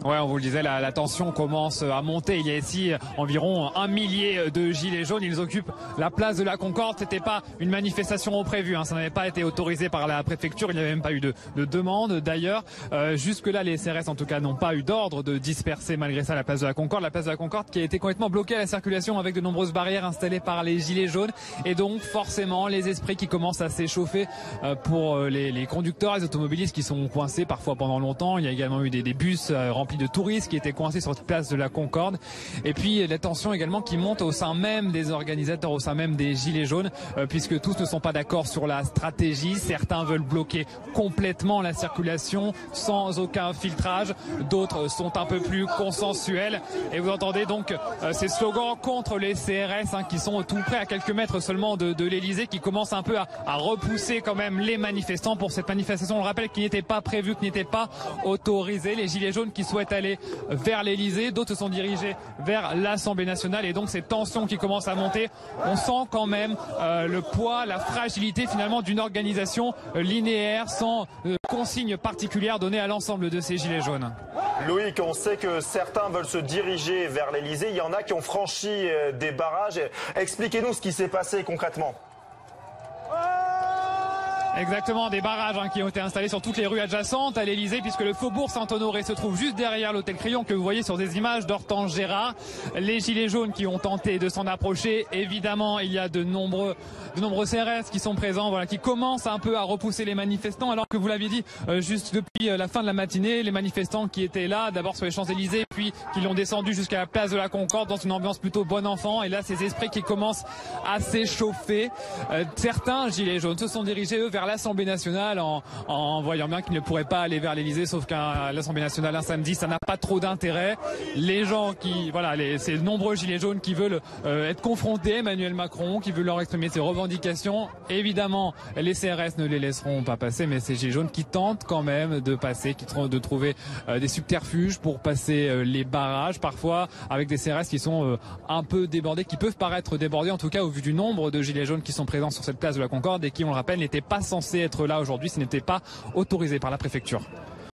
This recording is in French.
Ouais, on vous le disait, la tension commence à monter. Il y a ici environ 1 millier de gilets jaunes. Ils occupent la place de la Concorde. C'était pas une manifestation au prévu, hein. Ça n'avait pas été autorisé par la préfecture. Il n'y avait même pas eu de demande d'ailleurs. Jusque-là, les CRS en tout cas n'ont pas eu d'ordre de disperser malgré ça la place de la Concorde. La place de la Concorde qui a été complètement bloquée à la circulation avec de nombreuses barrières installées par les gilets jaunes. Et donc forcément les esprits qui commencent à s'échauffer pour les conducteurs, les automobilistes qui sont coincés parfois pendant longtemps. Il y a également eu des bus remplis de touristes qui étaient coincés sur cette place de la Concorde. Et puis la tension également qui monte au sein même des organisateurs, au sein même des gilets jaunes, puisque tous ne sont pas d'accord sur la stratégie. Certains veulent bloquer complètement la circulation sans aucun filtrage. D'autres sont un peu plus consensuels. Et vous entendez donc ces slogans contre les CRS qui sont tout près à quelques mètres seulement de l'Elysée, qui commencent un peu à repousser quand même les manifestants pour cette manifestation. On le rappelle, qui n'était pas prévue, qui n'était pas autorisée. Les gilets jaunes qui souhaitent aller vers l'Elysée, d'autres sont dirigés vers l'Assemblée nationale, et donc ces tensions qui commencent à monter. On sent quand même le poids, la fragilité finalement d'une organisation linéaire sans consigne particulière donnée à l'ensemble de ces gilets jaunes. Loïc, on sait que certains veulent se diriger vers l'Elysée. Il y en a qui ont franchi des barrages. Expliquez-nous ce qui s'est passé concrètement. Exactement, des barrages qui ont été installés sur toutes les rues adjacentes à l'Elysée, puisque le faubourg Saint-Honoré se trouve juste derrière l'hôtel Crillon que vous voyez sur des images d'Hortense Gérard. Les gilets jaunes qui ont tenté de s'en approcher, évidemment il y a de nombreux CRS qui sont présents, voilà, qui commencent un peu à repousser les manifestants, alors que vous l'aviez dit juste depuis la fin de la matinée, les manifestants qui étaient là d'abord sur les Champs-Élysées, puis qui l'ont descendu jusqu'à la place de la Concorde dans une ambiance plutôt bon enfant, et là ces esprits qui commencent à s'échauffer. Certains gilets jaunes se sont dirigés eux vers l'Assemblée nationale en voyant bien qu'ils ne pourraient pas aller vers l'Elysée, sauf qu'à l'Assemblée nationale un samedi ça n'a pas trop d'intérêt. Les gens qui, voilà, ces nombreux gilets jaunes qui veulent être confrontés à Emmanuel Macron, qui veulent leur exprimer ses revendications, évidemment les CRS ne les laisseront pas passer, mais ces gilets jaunes qui tentent quand même de passer, de trouver des subterfuges pour passer les barrages, parfois avec des CRS qui sont un peu débordés, qui peuvent paraître débordés en tout cas au vu du nombre de gilets jaunes qui sont présents sur cette place de la Concorde et qui, on le rappelle, n'étaient pas censés être là aujourd'hui, ce n'était pas autorisé par la préfecture.